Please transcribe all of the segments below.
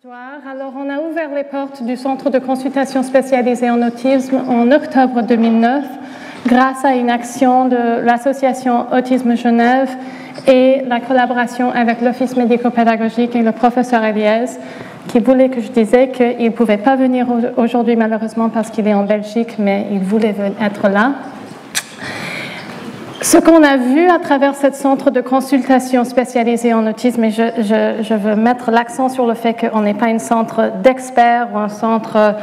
Alors, on a ouvert les portes du Centre de consultation spécialisé en autisme en octobre 2009 grâce à une action de l'Association Autisme Genève et la collaboration avec l'Office médico-pédagogique et le professeur Eliès qui voulait que je disais qu'il ne pouvait pas venir aujourd'hui malheureusement parce qu'il est en Belgique, mais il voulait être là. Ce qu'on a vu à travers ce centre de consultation spécialisé en autisme, et je veux mettre l'accent sur le fait qu'on n'est pas un centre d'experts ou un centre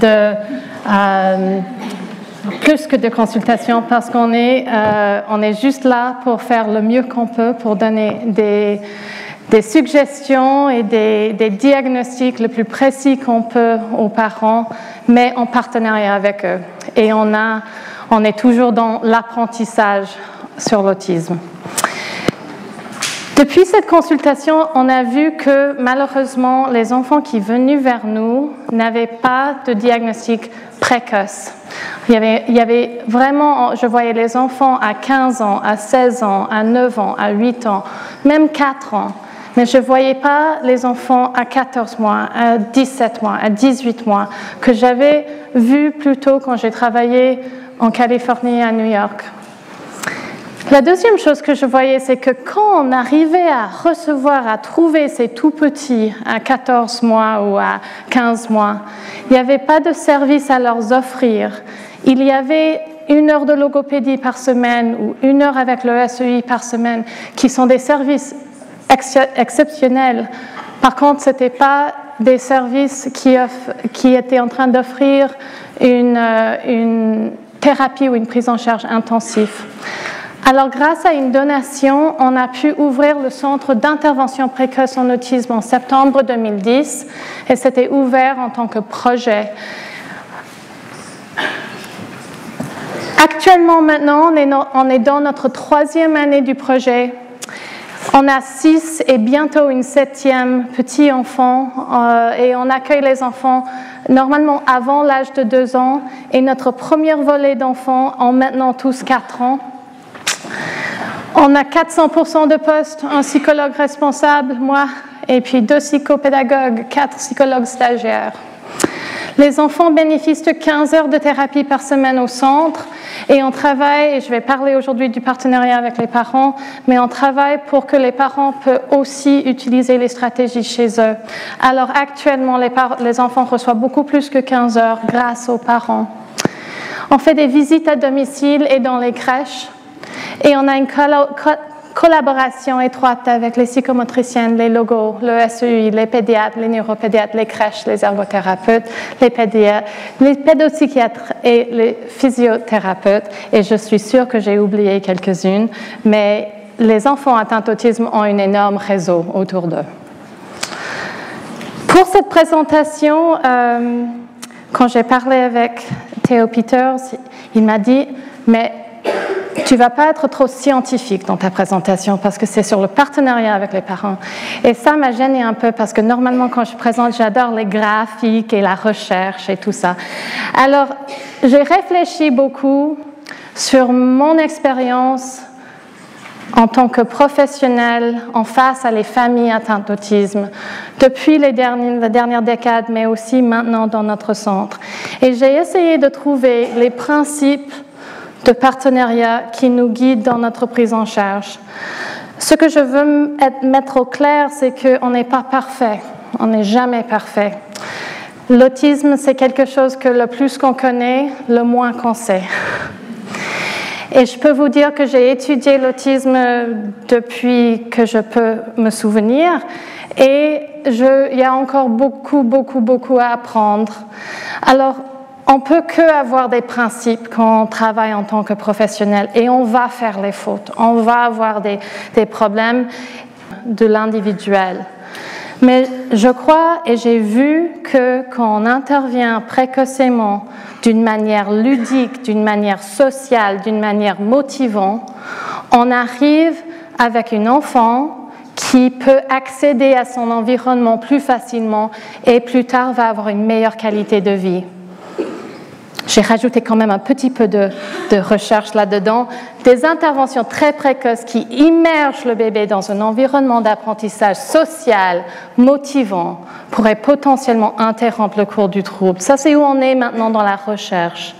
de plus que de consultation, parce qu'on est juste là pour faire le mieux qu'on peut, pour donner des suggestions et des diagnostics le plus précis qu'on peut aux parents, mais en partenariat avec eux. Et on est toujours dans l'apprentissage sur l'autisme. Depuis cette consultation, on a vu que malheureusement, les enfants qui venaient vers nous n'avaient pas de diagnostic précoce. Il y avait vraiment, je voyais les enfants à 15 ans, à 16 ans, à 9 ans, à 8 ans, même 4 ans. Mais je ne voyais pas les enfants à 14 mois, à 17 mois, à 18 mois, que j'avais vus plus tôt quand j'ai travaillé en Californie et à New York. La deuxième chose que je voyais, c'est que quand on arrivait à recevoir, à trouver ces tout petits à 14 mois ou à 15 mois, il n'y avait pas de service à leur offrir. Il y avait 1 heure de logopédie par semaine ou 1 heure avec le SEI par semaine, qui sont des services exceptionnels. Par contre, ce n'étaient pas des services qui étaient en train d'offrir une thérapie ou une prise en charge intensive. Alors, grâce à une donation, on a pu ouvrir le centre d'intervention précoce en autisme en septembre 2010 et c'était ouvert en tant que projet. Actuellement, maintenant, on est dans notre 3e année du projet. On a 6 et bientôt une 7e petit enfant et on accueille les enfants normalement avant l'âge de 2 ans et notre premier volet d'enfants ont maintenant tous 4 ans. On a 400% de postes, un psychologue responsable, moi, et puis 2 psychopédagogues, 4 psychologues stagiaires. Les enfants bénéficient de 15 heures de thérapie par semaine au centre et on travaille, et je vais parler aujourd'hui du partenariat avec les parents, mais on travaille pour que les parents puissent aussi utiliser les stratégies chez eux. Alors actuellement, les enfants reçoivent beaucoup plus que 15 heures grâce aux parents. On fait des visites à domicile et dans les crèches. Et on a une collaboration étroite avec les psychomotriciennes, les logos, le SEI, les pédiatres, les neuropédiatres, les crèches, les ergothérapeutes, les pédiatres, les pédopsychiatres et les physiothérapeutes. Et je suis sûre que j'ai oublié quelques-unes, mais les enfants atteints d'autisme ont un énorme réseau autour d'eux. Pour cette présentation, quand j'ai parlé avec Theo Peters, il m'a dit « mais tu ne vas pas être trop scientifique dans ta présentation parce que c'est sur le partenariat avec les parents. » Et ça m'a gênée un peu parce que normalement, quand je présente, j'adore les graphiques et la recherche et tout ça. Alors, j'ai réfléchi beaucoup sur mon expérience en tant que professionnelle en face à les familles atteintes d'autisme depuis la dernière décade, mais aussi maintenant dans notre centre. Et j'ai essayé de trouver les principes de partenariat qui nous guide dans notre prise en charge. Ce que je veux mettre au clair, c'est qu'on n'est pas parfait. On n'est jamais parfait. L'autisme, c'est quelque chose que le plus qu'on connaît, le moins qu'on sait. Et je peux vous dire que j'ai étudié l'autisme depuis que je peux me souvenir et il y a encore beaucoup à apprendre. Alors, on ne peut qu'avoir des principes quand on travaille en tant que professionnel et on va faire les fautes, on va avoir des problèmes de l'individuel. Mais je crois et j'ai vu que quand on intervient précocement d'une manière ludique, d'une manière sociale, d'une manière motivante, on arrive avec un enfant qui peut accéder à son environnement plus facilement et plus tard va avoir une meilleure qualité de vie. j'ai rajouté quand même un petit peu de recherche là-dedans, des interventions très précoces qui immergent le bébé dans un environnement d'apprentissage social, motivant, pourraient potentiellement interrompre le cours du trouble. Ça, c'est où on est maintenant dans la recherche.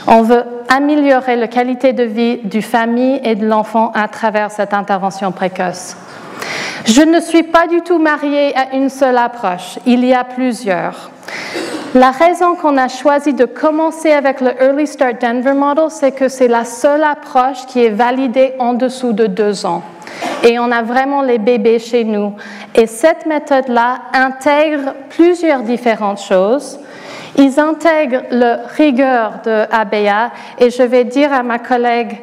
On veut améliorer la qualité de vie du famille et de l'enfant à travers cette intervention précoce. Je ne suis pas du tout mariée à une seule approche. Il y a plusieurs. La raison qu'on a choisi de commencer avec le Early Start Denver Model, c'est que c'est la seule approche qui est validée en dessous de 2 ans. Et on a vraiment les bébés chez nous. Et cette méthode-là intègre plusieurs différentes choses. Ils intègrent la rigueur de ABA et je vais dire à ma collègue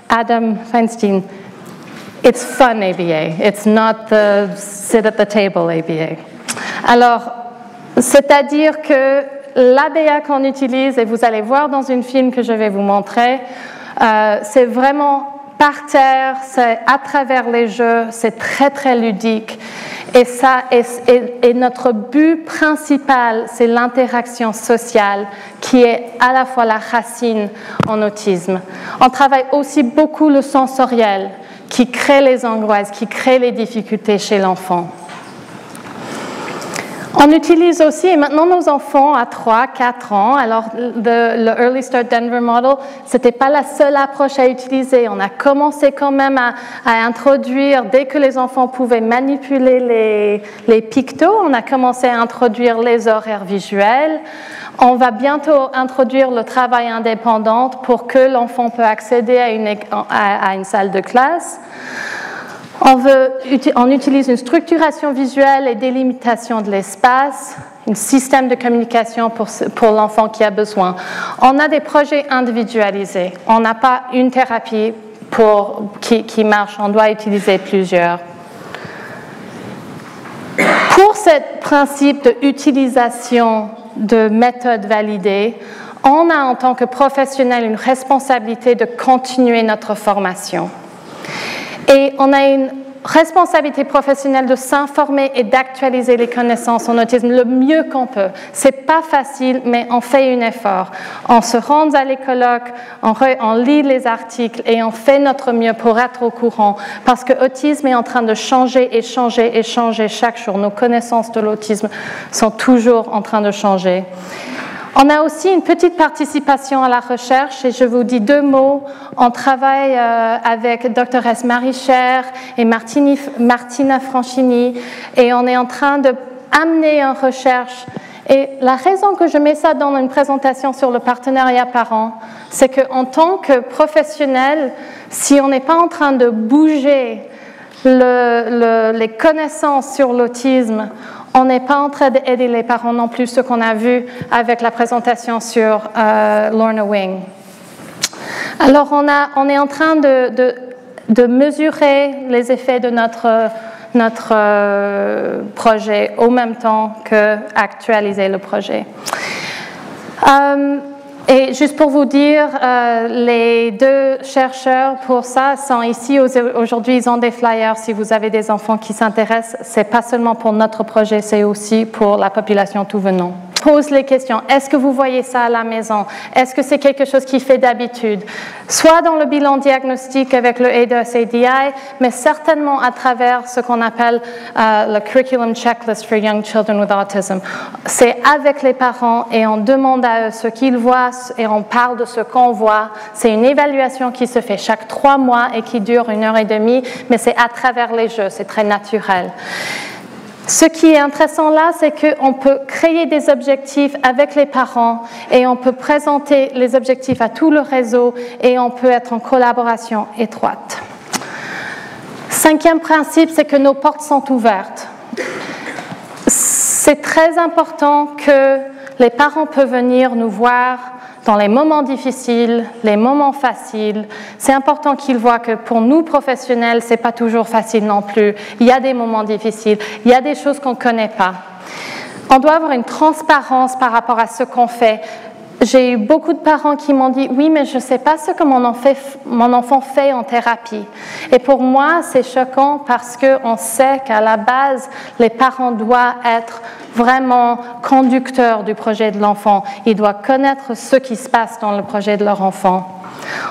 Adam Feinstein, it's fun ABA, it's not the sit at the table ABA. Alors, c'est-à-dire que l'ABA qu'on utilise, et vous allez voir dans une film que je vais vous montrer, c'est vraiment par terre, c'est à travers les jeux, c'est très très ludique. Et notre but principal, c'est l'interaction sociale qui est à la fois la racine en autisme. On travaille aussi beaucoup le sensoriel qui crée les angoisses, qui crée les difficultés chez l'enfant. On utilise aussi, et maintenant nos enfants à 3-4 ans, alors le Early Start Denver Model, ce n'était pas la seule approche à utiliser. On a commencé quand même à introduire, dès que les enfants pouvaient manipuler les pictos, on a commencé à introduire les horaires visuels. On va bientôt introduire le travail indépendant pour que l'enfant puisse accéder à une salle de classe. On utilise une structuration visuelle et délimitation de l'espace, un système de communication pour l'enfant qui a besoin. On a des projets individualisés. On n'a pas une thérapie qui marche. On doit utiliser plusieurs. Pour ce principe d'utilisation de méthodes validées, on a en tant que professionnel une responsabilité de continuer notre formation. Et on a une responsabilité professionnelle de s'informer et d'actualiser les connaissances en autisme le mieux qu'on peut. C'est pas facile, mais on fait un effort. On se rend à les colloques, on lit les articles et on fait notre mieux pour être au courant parce que l'autisme est en train de changer et changer et changer chaque jour. Nos connaissances de l'autisme sont toujours en train de changer. On a aussi une petite participation à la recherche et je vous dis 2 mots. On travaille avec Dr. Marie Cher et Martina Franchini et on est en train d'amener une recherche. Et la raison que je mets ça dans une présentation sur le partenariat parent, c'est qu'en tant que professionnel, si on n'est pas en train de bouger les connaissances sur l'autisme, on n'est pas en train d'aider les parents non plus, ce qu'on a vu avec la présentation sur Lorna Wing. Alors, on est en train de mesurer les effets de notre projet au même temps qu'actualiser le projet. Et juste pour vous dire, les 2 chercheurs pour ça sont ici aujourd'hui. Ils ont des flyers. Si vous avez des enfants qui s'intéressent, c'est pas seulement pour notre projet, c'est aussi pour la population tout venant. Pose les questions. Est-ce que vous voyez ça à la maison? Est-ce que c'est quelque chose qui fait d'habitude? Soit dans le bilan diagnostique avec le ADOS-ADI, mais certainement à travers ce qu'on appelle le Curriculum Checklist for Young Children with Autism. C'est avec les parents et on demande à eux ce qu'ils voient et on parle de ce qu'on voit. C'est une évaluation qui se fait chaque 3 mois et qui dure 1h30, mais c'est à travers les jeux, c'est très naturel. Ce qui est intéressant là, c'est qu'on peut créer des objectifs avec les parents et on peut présenter les objectifs à tout le réseau et on peut être en collaboration étroite. 5e principe, c'est que nos portes sont ouvertes. C'est très important que les parents peuvent venir nous voir dans les moments difficiles, les moments faciles. C'est important qu'ils voient que pour nous professionnels, c'est pas toujours facile non plus. Il y a des moments difficiles, il y a des choses qu'on ne connaît pas. On doit avoir une transparence par rapport à ce qu'on fait. j'ai eu beaucoup de parents qui m'ont dit « Oui, mais je ne sais pas ce que mon enfant fait en thérapie. » Et pour moi, c'est choquant parce qu'on sait qu'à la base, les parents doivent être vraiment conducteurs du projet de l'enfant. Ils doivent connaître ce qui se passe dans le projet de leur enfant.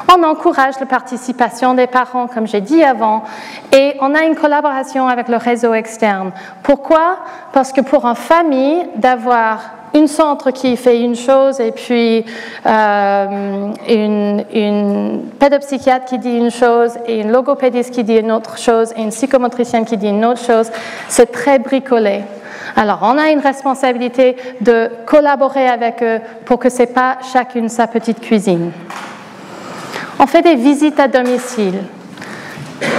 On encourage la participation des parents, comme j'ai dit avant, et on a une collaboration avec le réseau externe. Pourquoi? Parce que pour une famille, d'avoir une centre qui fait une chose et puis une pédopsychiatre qui dit une chose et une logopédiste qui dit une autre chose et une psychomotricienne qui dit une autre chose, c'est très bricolé. Alors, on a une responsabilité de collaborer avec eux pour que ce n'est pas chacune sa petite cuisine. On fait des visites à domicile.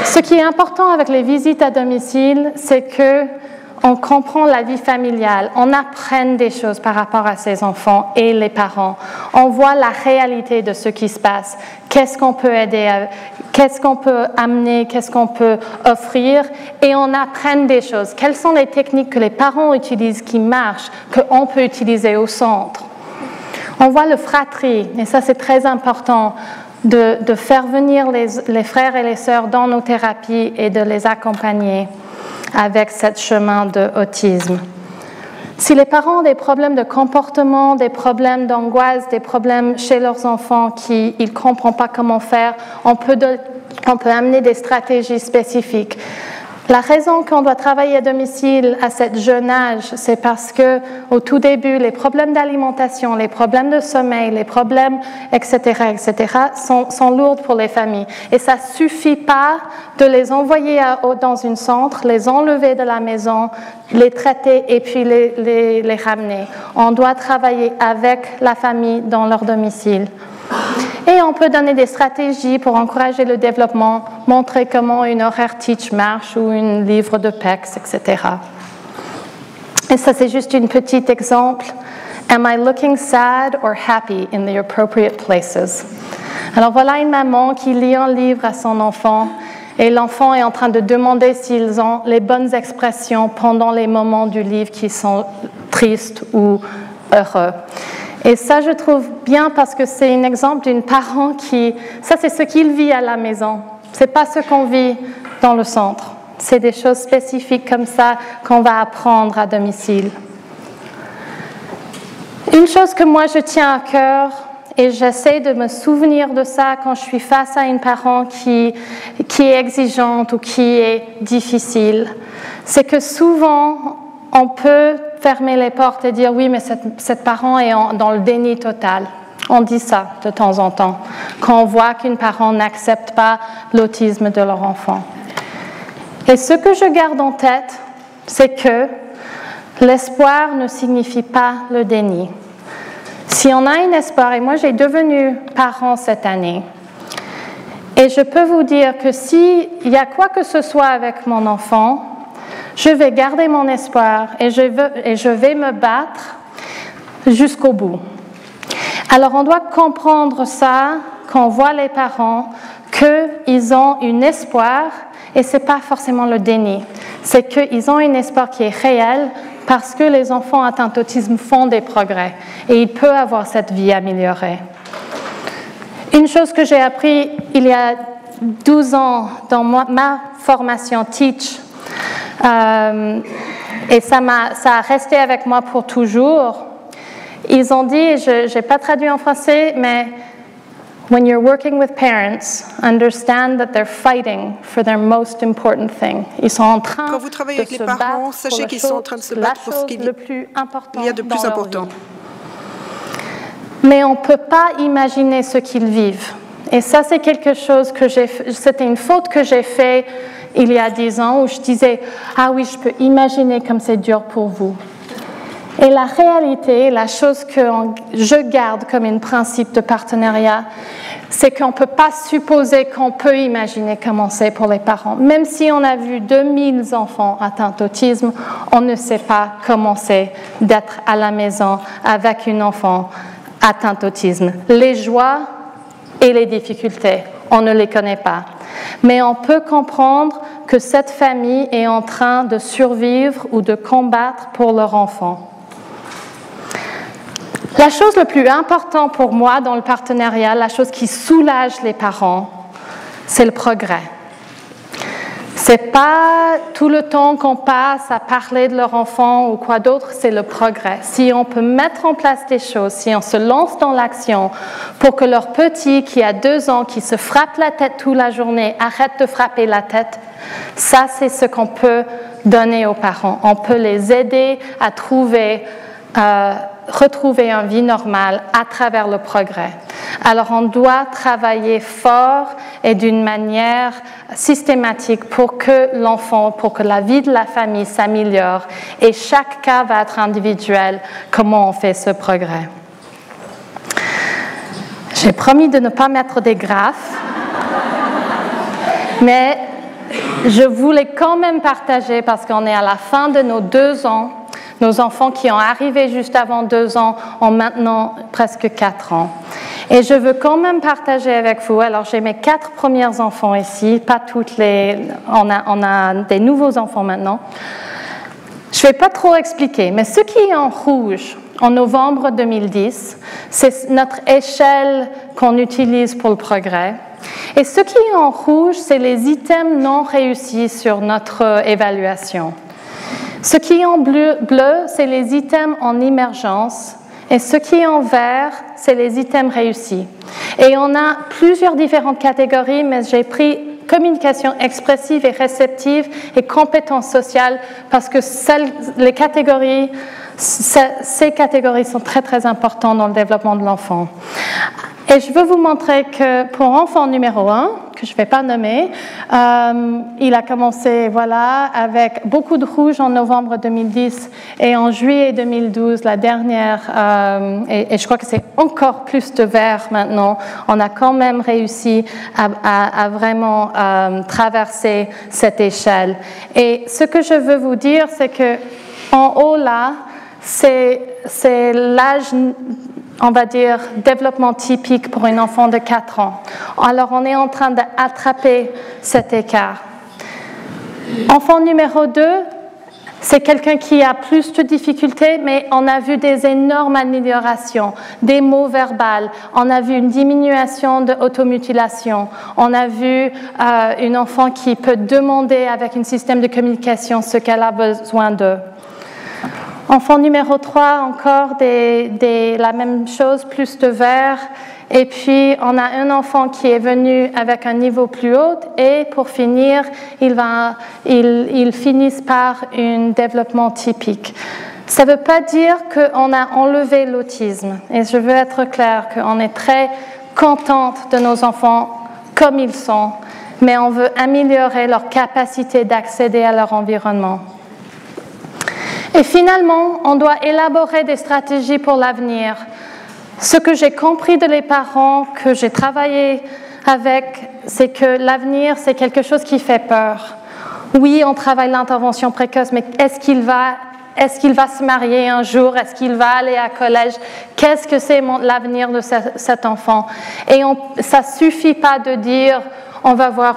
Ce qui est important avec les visites à domicile, c'est qu'on comprend la vie familiale, on apprend des choses par rapport à ses enfants et les parents. On voit la réalité de ce qui se passe, qu'est-ce qu'on peut aider, qu'est-ce qu'on peut amener, qu'est-ce qu'on peut offrir, et on apprend des choses. Quelles sont les techniques que les parents utilisent qui marchent, qu'on peut utiliser au centre? On voit le fratrie, et ça c'est très important, de faire venir les frères et les sœurs dans nos thérapies et de les accompagner avec ce chemin de autisme. Si les parents ont des problèmes de comportement, des problèmes d'angoisse, des problèmes chez leurs enfants qu'ils ne comprennent pas comment faire, on peut amener des stratégies spécifiques. La raison qu'on doit travailler à domicile à ce jeune âge, c'est parce que au tout début, les problèmes d'alimentation, les problèmes de sommeil, les problèmes, etc., sont lourds pour les familles. Et ça suffit pas de les envoyer dans un centre, les enlever de la maison, les traiter et puis les ramener. On doit travailler avec la famille dans leur domicile. Et on peut donner des stratégies pour encourager le développement, montrer comment une horaire teach marche ou un livre de PECS, etc. Et ça, c'est juste un petit exemple. Am I looking sad or happy in the appropriate places? Alors voilà une maman qui lit un livre à son enfant et l'enfant est en train de demander s'ils ont les bonnes expressions pendant les moments du livre qui sont tristes ou heureux. Et ça, je trouve bien parce que c'est un exemple d'une parent ça c'est ce qu'il vit à la maison. C'est pas ce qu'on vit dans le centre. C'est des choses spécifiques comme ça qu'on va apprendre à domicile. Une chose que moi je tiens à cœur, et j'essaie de me souvenir de ça quand je suis face à une parent qui est exigeante ou qui est difficile, c'est que souvent on peut fermer les portes et dire oui, mais cette parent est dans le déni total. On dit ça de temps en temps, quand on voit qu'une parent n'accepte pas l'autisme de leur enfant. Et ce que je garde en tête, c'est que l'espoir ne signifie pas le déni. Si on a un espoir, et moi j'ai devenu parent cette année, et je peux vous dire que s'il y a quoi que ce soit avec mon enfant, je vais garder mon espoir et je vais me battre jusqu'au bout. Alors on doit comprendre ça quand on voit les parents, qu'ils ont un espoir et ce n'est pas forcément le déni. C'est qu'ils ont un espoir qui est réel parce que les enfants atteints d'autisme font des progrès et ils peuvent avoir cette vie améliorée. Une chose que j'ai appris il y a 12 ans dans ma formation Teach, et ça a resté avec moi pour toujours. Ils ont dit, je n'ai pas traduit en français, mais when you're working with parents, understand that they're fighting for their most important thing. Ils sont en train Quand vous travaillez avec les parents, sachez qu'ils sont en train de se battre pour ce qu'il y a de plus important. Mais on ne peut pas imaginer ce qu'ils vivent. Et ça, c'est quelque chose c'était une faute que j'ai faite il y a 10 ans où je disais « Ah oui, je peux imaginer comme c'est dur pour vous ». Et la réalité, la chose que je garde comme un principe de partenariat, c'est qu'on ne peut pas supposer qu'on peut imaginer comment c'est pour les parents. Même si on a vu 2000 enfants atteints d'autisme, on ne sait pas comment c'est d'être à la maison avec un enfant atteint d'autisme. Les joies et les difficultés, on ne les connaît pas. Mais on peut comprendre que cette famille est en train de survivre ou de combattre pour leur enfant. La chose la plus importante pour moi dans le partenariat, la chose qui soulage les parents, c'est le progrès. C'est pas tout le temps qu'on passe à parler de leur enfant ou quoi d'autre, c'est le progrès. Si on peut mettre en place des choses, si on se lance dans l'action pour que leur petit qui a 2 ans, qui se frappe la tête toute la journée, arrête de frapper la tête, ça c'est ce qu'on peut donner aux parents. On peut les aider à retrouver une vie normale à travers le progrès. Alors on doit travailler fort et d'une manière systématique pour que l'enfant, pour que la vie de la famille s'améliore et chaque cas va être individuel, comment on fait ce progrès. J'ai promis de ne pas mettre des graphes, mais je voulais quand même partager parce qu'on est à la fin de nos 2 ans. Nos enfants qui ont arrivé juste avant 2 ans ont maintenant presque 4 ans. Et je veux quand même partager avec vous. Alors, j'ai mes 4 premiers enfants ici, pas toutes les... On a des nouveaux enfants maintenant. Je ne vais pas trop expliquer, mais ce qui est en rouge, en novembre 2010, c'est notre échelle qu'on utilise pour le progrès. Et ce qui est en rouge, c'est les items non réussis sur notre évaluation. Ce qui est en bleu, c'est les items en émergence et ce qui est en vert, c'est les items réussis. Et on a plusieurs différentes catégories, mais j'ai pris communication expressive et réceptive et compétences sociales parce que ces catégories sont très, très importantes dans le développement de l'enfant. Et je veux vous montrer que pour enfant numéro 1, que je ne vais pas nommer, il a commencé avec beaucoup de rouge en novembre 2010 et en juillet 2012, la dernière, et je crois que c'est encore plus de vert maintenant, on a quand même réussi à vraiment traverser cette échelle. Et ce que je veux vous dire, c'est que en haut là, c'est l'âge, on va dire, développement typique pour un enfant de 4 ans. Alors, on est en train d'attraper cet écart. Enfant numéro 2, c'est quelqu'un qui a plus de difficultés, mais on a vu des énormes améliorations, des mots verbaux, on a vu une diminution de automutilation, on a vu une enfant qui peut demander avec un système de communication ce qu'elle a besoin d'eux. Enfant numéro 3, encore la même chose, plus de vert. Et puis, on a un enfant qui est venu avec un niveau plus haut. Et pour finir, ils finissent par un développement typique. Ça ne veut pas dire qu'on a enlevé l'autisme. Et je veux être claire qu'on est très contente de nos enfants comme ils sont, mais on veut améliorer leur capacité d'accéder à leur environnement. Et finalement, on doit élaborer des stratégies pour l'avenir. Ce que j'ai compris de les parents, que j'ai travaillé avec, c'est que l'avenir, c'est quelque chose qui fait peur. Oui, on travaille l'intervention précoce, mais est-ce qu'il va se marier un jour? Est-ce qu'il va aller à collège? Qu'est-ce que c'est l'avenir de cet enfant? Et ça ne suffit pas de dire on va voir,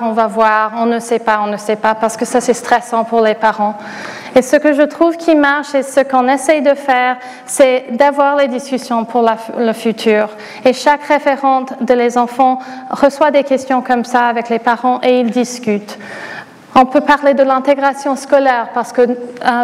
on ne sait pas, parce que ça c'est stressant pour les parents. Et ce que je trouve qui marche et ce qu'on essaye de faire, c'est d'avoir les discussions pour le futur. Et chaque référente de les enfants reçoit des questions comme ça avec les parents et ils discutent. On peut parler de l'intégration scolaire parce que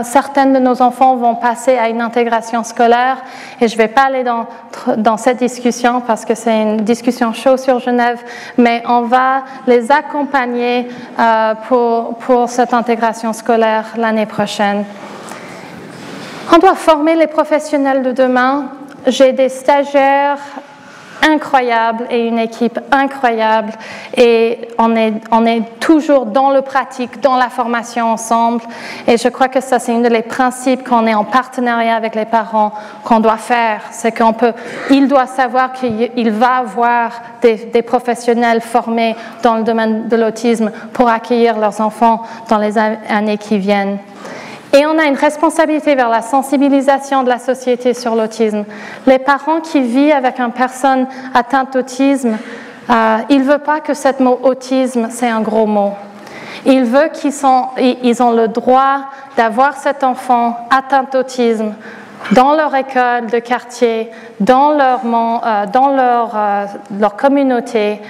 certains de nos enfants vont passer à une intégration scolaire et je ne vais pas aller dans cette discussion parce que c'est une discussion chaude sur Genève, mais on va les accompagner pour cette intégration scolaire l'année prochaine. On doit former les professionnels de demain. J'ai des stagiaires incroyable et une équipe incroyable et on est toujours dans le pratique, dans la formation ensemble et je crois que ça c'est un des principes qu'on est en partenariat avec les parents qu'on doit faire, c'est il doit savoir qu'il va avoir des professionnels formés dans le domaine de l'autisme pour accueillir leurs enfants dans les années qui viennent. Et on a une responsabilité vers la sensibilisation de la société sur l'autisme. Les parents qui vivent avec une personne atteinte d'autisme, ils ne veulent pas que ce mot autisme, c'est un gros mot. Ils veulent ils ont le droit d'avoir cet enfant atteint d'autisme dans leur école de quartier, dans leur communauté,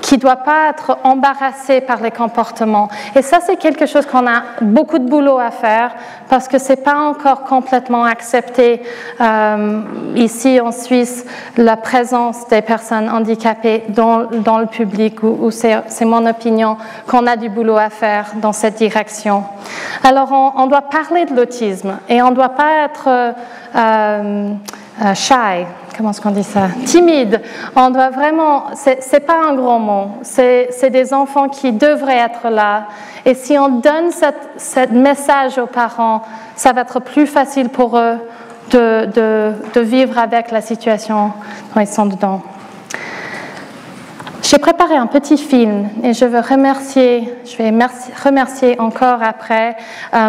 qui ne doit pas être embarrassé par les comportements. Et ça, c'est quelque chose qu'on a beaucoup de boulot à faire parce que ce n'est pas encore complètement accepté ici en Suisse, la présence des personnes handicapées dans le public, où c'est mon opinion qu'on a du boulot à faire dans cette direction. Alors, on doit parler de l'autisme et on ne doit pas être shy. Comment est-ce qu'on dit ça? Timide. On doit vraiment, c'est pas un grand mot, c'est des enfants qui devraient être là. Et si on donne ce message aux parents, ça va être plus facile pour eux de vivre avec la situation dont ils sont dedans. J'ai préparé un petit film et je vais remercier encore après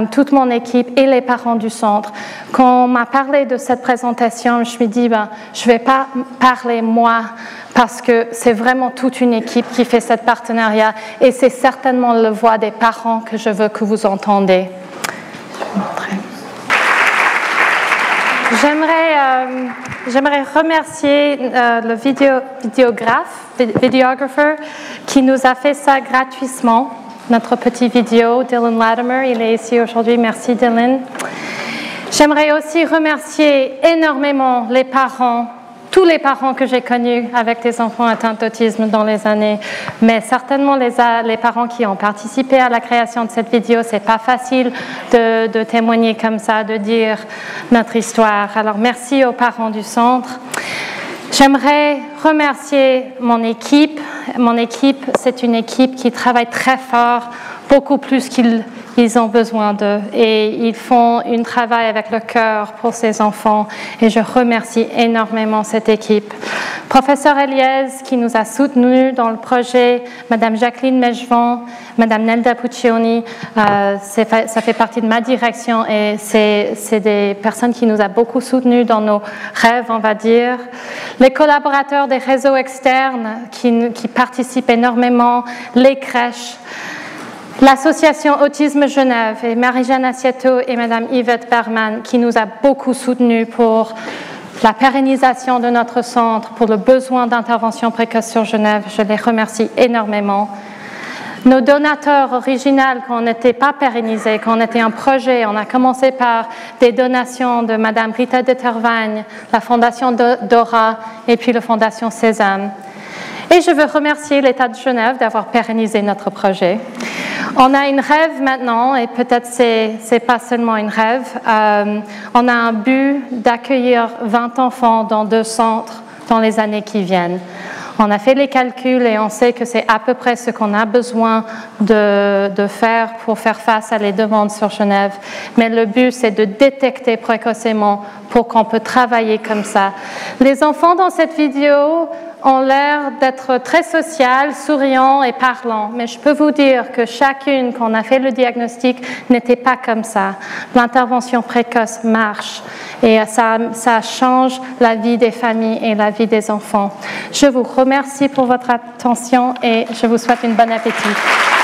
toute mon équipe et les parents du centre. Quand on m'a parlé de cette présentation, je me suis dit, je ne vais pas parler moi parce que c'est vraiment toute une équipe qui fait ce partenariat et c'est certainement la voix des parents que je veux que vous entendez. Je vais vous montrer. J'aimerais remercier le vidéographer qui nous a fait ça gratuitement, notre petit vidéo, Dylan Latimer. Il est ici aujourd'hui. Merci, Dylan. J'aimerais aussi remercier énormément les parents, tous les parents que j'ai connus avec des enfants atteints d'autisme dans les années, mais certainement les parents qui ont participé à la création de cette vidéo. C'est pas facile de témoigner comme ça, de dire notre histoire. Alors merci aux parents du centre. J'aimerais remercier mon équipe. Mon équipe, c'est une équipe qui travaille très fort, beaucoup plus qu'ils ont besoin d'eux. Et ils font un travail avec le cœur pour ces enfants. Et je remercie énormément cette équipe. Professeur Eliès, qui nous a soutenus dans le projet, Madame Jacqueline Mejvan, Madame Nelda Puccioni, ça fait partie de ma direction et c'est des personnes qui nous ont beaucoup soutenus dans nos rêves, on va dire. Les collaborateurs des réseaux externes qui participent énormément, les crèches, l'association Autisme Genève et Marie-Jeanne Assieto et Madame Yvette Berman qui nous a beaucoup soutenus pour la pérennisation de notre centre, pour le besoin d'intervention précoce sur Genève. Je les remercie énormément. Nos donateurs originaux, quand on n'était pas pérennisés, quand on était un projet, on a commencé par des donations de Madame Rita de Tervagne, la Fondation Dora et puis la Fondation Sésame. Et je veux remercier l'État de Genève d'avoir pérennisé notre projet. On a une rêve maintenant, et peut-être c'est pas seulement une rêve. On a un but d'accueillir 20 enfants dans 2 centres dans les années qui viennent. On a fait les calculs et on sait que c'est à peu près ce qu'on a besoin de faire pour faire face à les demandes sur Genève. Mais le but, c'est de détecter précocement pour qu'on peut travailler comme ça. Les enfants dans cette vidéo ont l'air d'être très sociales, souriants et parlants. Mais je peux vous dire que chacune, quand on a fait le diagnostic, n'était pas comme ça. L'intervention précoce marche et ça change la vie des familles et la vie des enfants. Je vous remercie pour votre attention et je vous souhaite un bon appétit.